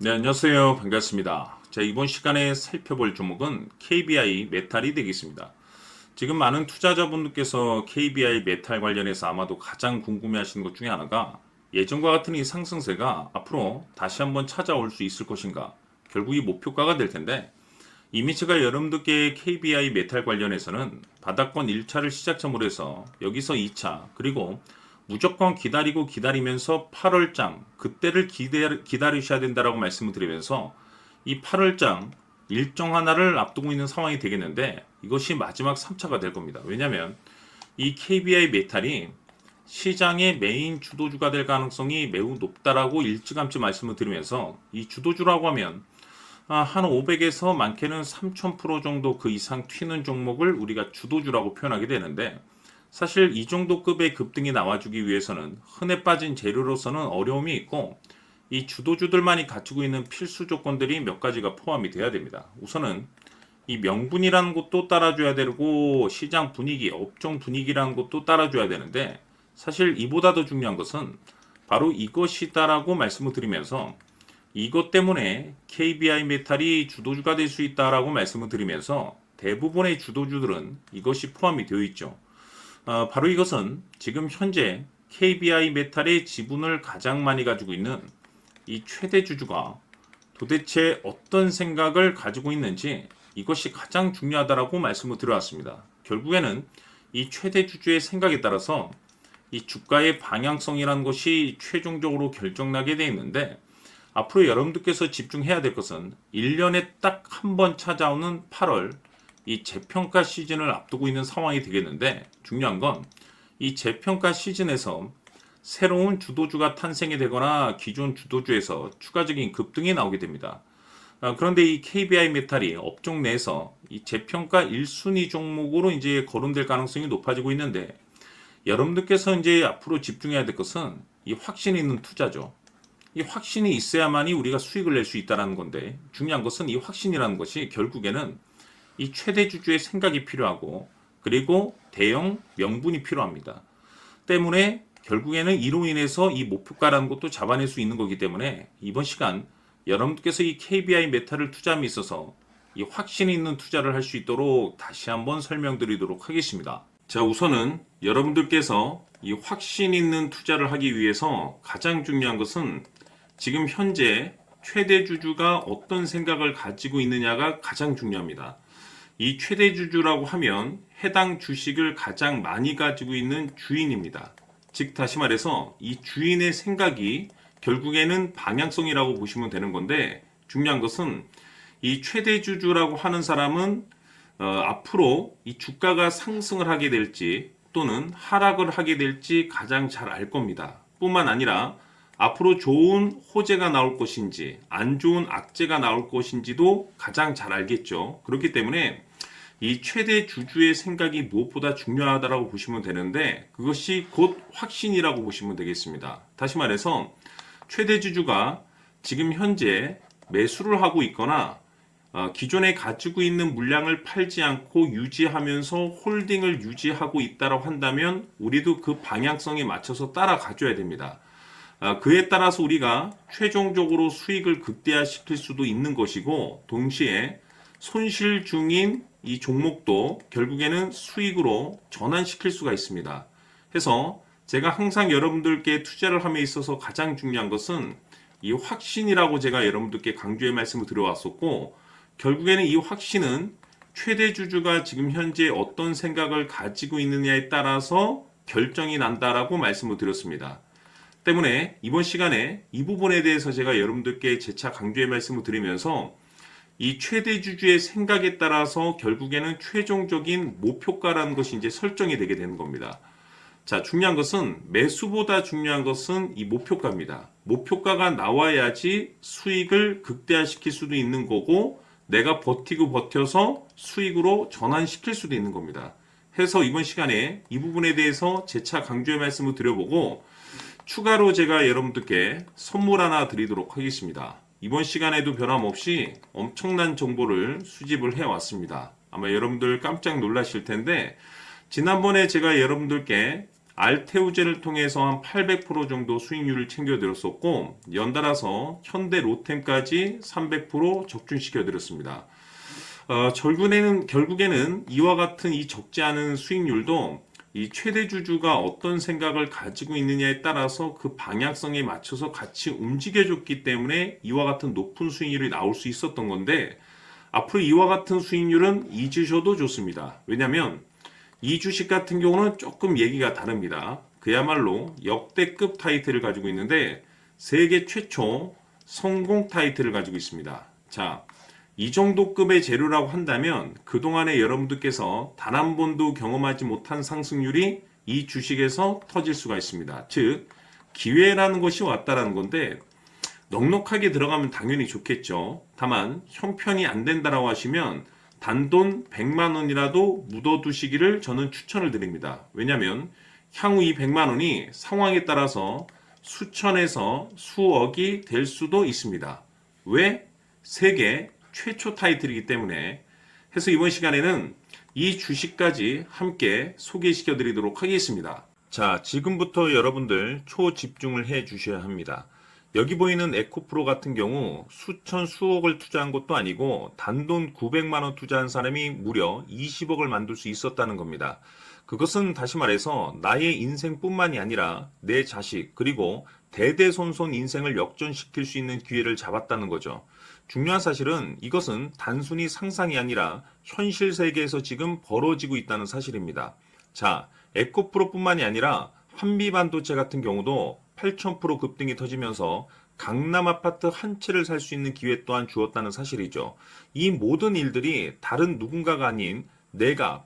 네, 안녕하세요. 반갑습니다. 자, 이번 시간에 살펴볼 종목은 KBI 메탈이 되겠습니다. 지금 많은 투자자분들께서 KBI 메탈 관련해서 아마도 가장 궁금해 하시는 것 중에 하나가 예전과 같은 이 상승세가 앞으로 다시 한번 찾아올 수 있을 것인가? 결국 이 목표가가 될 텐데 이미 제가 여러분들께 KBI 메탈 관련해서는 바닥권 1차를 시작점으로 해서 여기서 2차 그리고 무조건 기다리고 기다리면서 8월장 그때를 기다리셔야 된다라고 말씀을 드리면서 이 8월장 일정 하나를 앞두고 있는 상황이 되겠는데 이것이 마지막 3차가 될 겁니다. 왜냐하면 이 KBI 메탈이 시장의 메인 주도주가 될 가능성이 매우 높다라고 일찌감치 말씀을 드리면서 이 주도주라고 하면 한 500에서 많게는 3000% 정도 그 이상 튀는 종목을 우리가 주도주라고 표현하게 되는데 사실 이 정도 급의 급등이 나와주기 위해서는 흔해 빠진 재료로서는 어려움이 있고 이 주도주들만이 갖추고 있는 필수 조건들이 몇 가지가 포함이 돼야 됩니다. 우선은 이 명분이라는 것도 따라줘야 되고 시장 분위기, 업종 분위기라는 것도 따라줘야 되는데 사실 이보다 더 중요한 것은 바로 이것이다라고 말씀을 드리면서 이것 때문에 KBI 메탈이 주도주가 될 수 있다라고 말씀을 드리면서 대부분의 주도주들은 이것이 포함이 되어 있죠. 바로 이것은 지금 현재 KBI 메탈의 지분을 가장 많이 가지고 있는 이 최대 주주가 도대체 어떤 생각을 가지고 있는지 이것이 가장 중요하다라고 말씀을 드려왔습니다. 결국에는 이 최대 주주의 생각에 따라서 이 주가의 방향성이라는 것이 최종적으로 결정나게 되어 있는데 앞으로 여러분들께서 집중해야 될 것은 1년에 딱 한 번 찾아오는 8월 이 재평가 시즌을 앞두고 있는 상황이 되겠는데 중요한 건 이 재평가 시즌에서 새로운 주도주가 탄생이 되거나 기존 주도주에서 추가적인 급등이 나오게 됩니다. 그런데 이 KBI 메탈이 업종 내에서 이 재평가 1순위 종목으로 이제 거론될 가능성이 높아지고 있는데 여러분들께서 이제 앞으로 집중해야 될 것은 이 확신 있는 투자죠. 이 확신이 있어야만이 우리가 수익을 낼 수 있다는 건데 중요한 것은 이 확신이라는 것이 결국에는 이 최대 주주의 생각이 필요하고 그리고 대형 명분이 필요합니다. 때문에 결국에는 이로 인해서 이 목표가라는 것도 잡아낼 수 있는 거기 때문에 이번 시간 여러분께서 이 KBI 메탈을 투자함에 있어서 이 확신이 있는 투자를 할 수 있도록 다시 한번 설명드리도록 하겠습니다. 자, 우선은 여러분들께서 이 확신 있는 투자를 하기 위해서 가장 중요한 것은 지금 현재 최대 주주가 어떤 생각을 가지고 있느냐가 가장 중요합니다. 이 최대 주주라고 하면 해당 주식을 가장 많이 가지고 있는 주인입니다. 즉 다시 말해서 이 주인의 생각이 결국에는 방향성이라고 보시면 되는 건데 중요한 것은 이 최대 주주라고 하는 사람은 앞으로 이 주가가 상승을 하게 될지 또는 하락을 하게 될지 가장 잘 알 겁니다. 뿐만 아니라 앞으로 좋은 호재가 나올 것인지 안 좋은 악재가 나올 것인지도 가장 잘 알겠죠. 그렇기 때문에 이 최대 주주의 생각이 무엇보다 중요하다고 보시면 되는데 그것이 곧 확신이라고 보시면 되겠습니다. 다시 말해서 최대 주주가 지금 현재 매수를 하고 있거나 기존에 가지고 있는 물량을 팔지 않고 유지하면서 홀딩을 유지하고 있다고 한다면 우리도 그 방향성에 맞춰서 따라가줘야 됩니다. 그에 따라서 우리가 최종적으로 수익을 극대화시킬 수도 있는 것이고 동시에 손실 중인 이 종목도 결국에는 수익으로 전환시킬 수가 있습니다. 해서 제가 항상 여러분들께 투자를 함에 있어서 가장 중요한 것은 이 확신이라고 제가 여러분들께 강조의 말씀을 드려왔었고 결국에는 이 확신은 최대 주주가 지금 현재 어떤 생각을 가지고 있느냐에 따라서 결정이 난다라고 말씀을 드렸습니다. 때문에 이번 시간에 이 부분에 대해서 제가 여러분들께 재차 강조의 말씀을 드리면서 이 최대 주주의 생각에 따라서 결국에는 최종적인 목표가라는 것이 이제 설정이 되게 되는 겁니다. 자, 중요한 것은 매수보다 중요한 것은 이 목표가입니다. 목표가가 나와야지 수익을 극대화시킬 수도 있는 거고 내가 버티고 버텨서 수익으로 전환시킬 수도 있는 겁니다. 해서 이번 시간에 이 부분에 대해서 재차 강조의 말씀을 드려보고 추가로 제가 여러분들께 선물 하나 드리도록 하겠습니다. 이번 시간에도 변함없이 엄청난 정보를 수집을 해왔습니다. 아마 여러분들 깜짝 놀라실 텐데 지난번에 제가 여러분들께 알테오제를 통해서 한 800% 정도 수익률을 챙겨드렸었고 연달아서 현대 로템까지 300% 적중시켜드렸습니다. 결국에는 이와 같은 이 적지 않은 수익률도 이 최대 주주가 어떤 생각을 가지고 있느냐에 따라서 그 방향성에 맞춰서 같이 움직여줬기 때문에 이와 같은 높은 수익률이 나올 수 있었던 건데 앞으로 이와 같은 수익률은 잊으셔도 좋습니다. 왜냐하면 이 주식 같은 경우는 조금 얘기가 다릅니다. 그야말로 역대급 타이틀을 가지고 있는데 세계 최초 성공 타이틀을 가지고 있습니다. 자, 이 정도 급의 재료라고 한다면 그동안에 여러분들께서 단 한 번도 경험하지 못한 상승률이 이 주식에서 터질 수가 있습니다. 즉, 기회라는 것이 왔다라는 건데 넉넉하게 들어가면 당연히 좋겠죠. 다만 형편이 안 된다라고 하시면 단돈 100만 원이라도 묻어두시기를 저는 추천을 드립니다. 왜냐하면 향후 이 100만 원이 상황에 따라서 수천에서 수억이 될 수도 있습니다. 왜? 세계 최초 타이틀이기 때문에. 해서 이번 시간에는 이 주식까지 함께 소개시켜 드리도록 하겠습니다. 자, 지금부터 여러분들 초집중을 해 주셔야 합니다. 여기 보이는 에코프로 같은 경우 수천 수억을 투자한 것도 아니고 단돈 900만 원 투자한 사람이 무려 20억을 만들 수 있었다는 겁니다. 그것은 다시 말해서 나의 인생뿐만이 아니라 내 자식 그리고 대대손손 인생을 역전시킬 수 있는 기회를 잡았다는 거죠. 중요한 사실은 이것은 단순히 상상이 아니라 현실 세계에서 지금 벌어지고 있다는 사실입니다. 자, 에코프로뿐만이 아니라 한미반도체 같은 경우도 8,000% 급등이 터지면서 강남 아파트 한 채를 살 수 있는 기회 또한 주었다는 사실이죠. 이 모든 일들이 다른 누군가가 아닌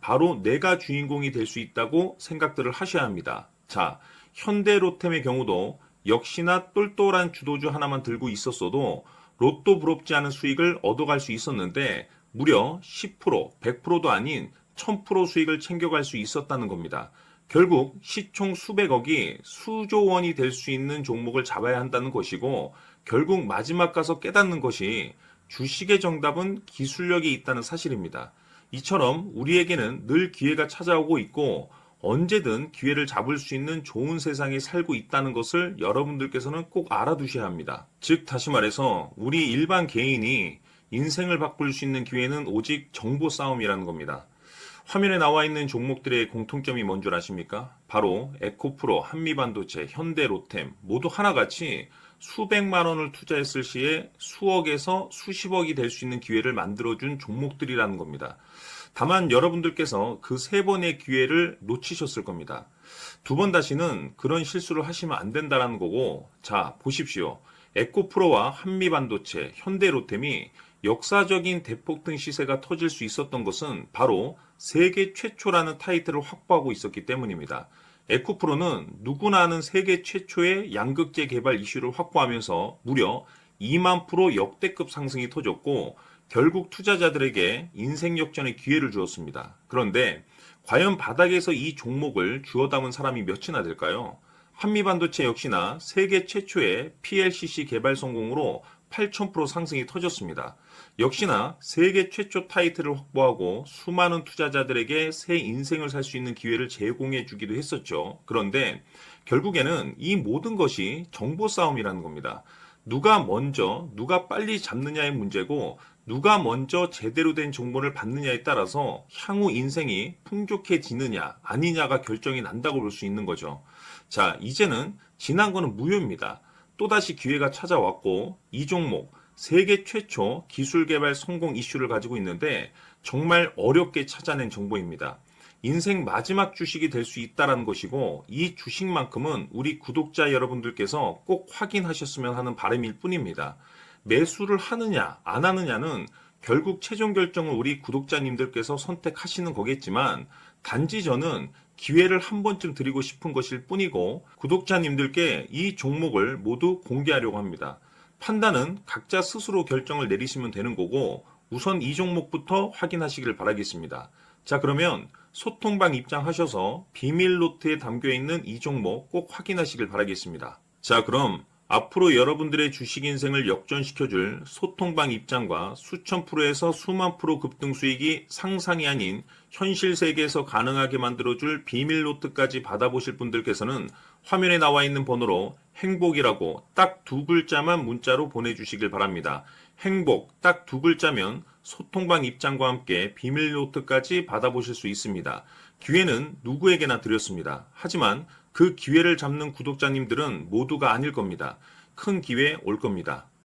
바로 내가 주인공이 될 수 있다고 생각들을 하셔야 합니다. 자, 현대로템의 경우도 역시나 똘똘한 주도주 하나만 들고 있었어도 로또 부럽지 않은 수익을 얻어갈 수 있었는데 무려 10%, 100%도 아닌 1000% 수익을 챙겨갈 수 있었다는 겁니다. 결국 시총 수백억이 수조 원이 될 수 있는 종목을 잡아야 한다는 것이고 결국 마지막 가서 깨닫는 것이 주식의 정답은 기술력이 있다는 사실입니다. 이처럼 우리에게는 늘 기회가 찾아오고 있고 언제든 기회를 잡을 수 있는 좋은 세상에 살고 있다는 것을 여러분들께서는 꼭 알아두셔야 합니다. 즉 다시 말해서 우리 일반 개인이 인생을 바꿀 수 있는 기회는 오직 정보 싸움이라는 겁니다. 화면에 나와 있는 종목들의 공통점이 뭔 줄 아십니까? 바로 에코프로, 한미반도체, 현대로템 모두 하나같이 수백만 원을 투자했을 시에 수억에서 수십억이 될 수 있는 기회를 만들어준 종목들이라는 겁니다. 다만 여러분들께서 그 세 번의 기회를 놓치셨을 겁니다. 두 번 다시는 그런 실수를 하시면 안 된다는 거고, 자, 보십시오. 에코프로와 한미반도체, 현대로템이 역사적인 대폭등 시세가 터질 수 있었던 것은 바로 세계 최초라는 타이틀을 확보하고 있었기 때문입니다. 에코프로는 누구나 아는 세계 최초의 양극재 개발 이슈를 확보하면서 무려 2만 프로 역대급 상승이 터졌고 결국 투자자들에게 인생 역전의 기회를 주었습니다. 그런데 과연 바닥에서 이 종목을 주워 담은 사람이 몇이나 될까요? 한미반도체 역시나 세계 최초의 PLCC 개발 성공으로 8,000% 상승이 터졌습니다. 역시나 세계 최초 타이틀을 확보하고 수많은 투자자들에게 새 인생을 살 수 있는 기회를 제공해 주기도 했었죠. 그런데 결국에는 이 모든 것이 정보 싸움이라는 겁니다. 누가 먼저, 누가 빨리 잡느냐의 문제고 누가 먼저 제대로 된 정보를 받느냐에 따라서 향후 인생이 풍족해지느냐 아니냐가 결정이 난다고 볼 수 있는 거죠. 자, 이제는 지난 거는 무효입니다. 또다시 기회가 찾아왔고 이 종목 세계 최초 기술 개발 성공 이슈를 가지고 있는데 정말 어렵게 찾아낸 정보입니다. 인생 마지막 주식이 될 수 있다는 것이고 이 주식만큼은 우리 구독자 여러분들께서 꼭 확인하셨으면 하는 바람일 뿐입니다. 매수를 하느냐 안 하느냐는 결국 최종 결정을 우리 구독자님들께서 선택하시는 거겠지만 단지 저는 기회를 한 번쯤 드리고 싶은 것일 뿐이고 구독자님들께 이 종목을 모두 공개하려고 합니다. 판단은 각자 스스로 결정을 내리시면 되는 거고 우선 이 종목부터 확인하시기를 바라겠습니다. 자, 그러면 소통방 입장하셔서 비밀 노트에 담겨 있는 이 종목 꼭 확인하시길 바라겠습니다. 자, 그럼 앞으로 여러분들의 주식 인생을 역전시켜줄 소통방 입장과 수천 프로에서 수만 프로 급등 수익이 상상이 아닌 현실 세계에서 가능하게 만들어줄 비밀 노트까지 받아보실 분들께서는 화면에 나와 있는 번호로 행복이라고 딱 두 글자만 문자로 보내주시길 바랍니다. 행복 딱 두 글자면 소통방 입장과 함께 비밀 노트까지 받아보실 수 있습니다. 기회는 누구에게나 드렸습니다. 하지만 그 기회를 잡는 구독자님들은 모두가 아닐 겁니다. 큰 기회 올 겁니다.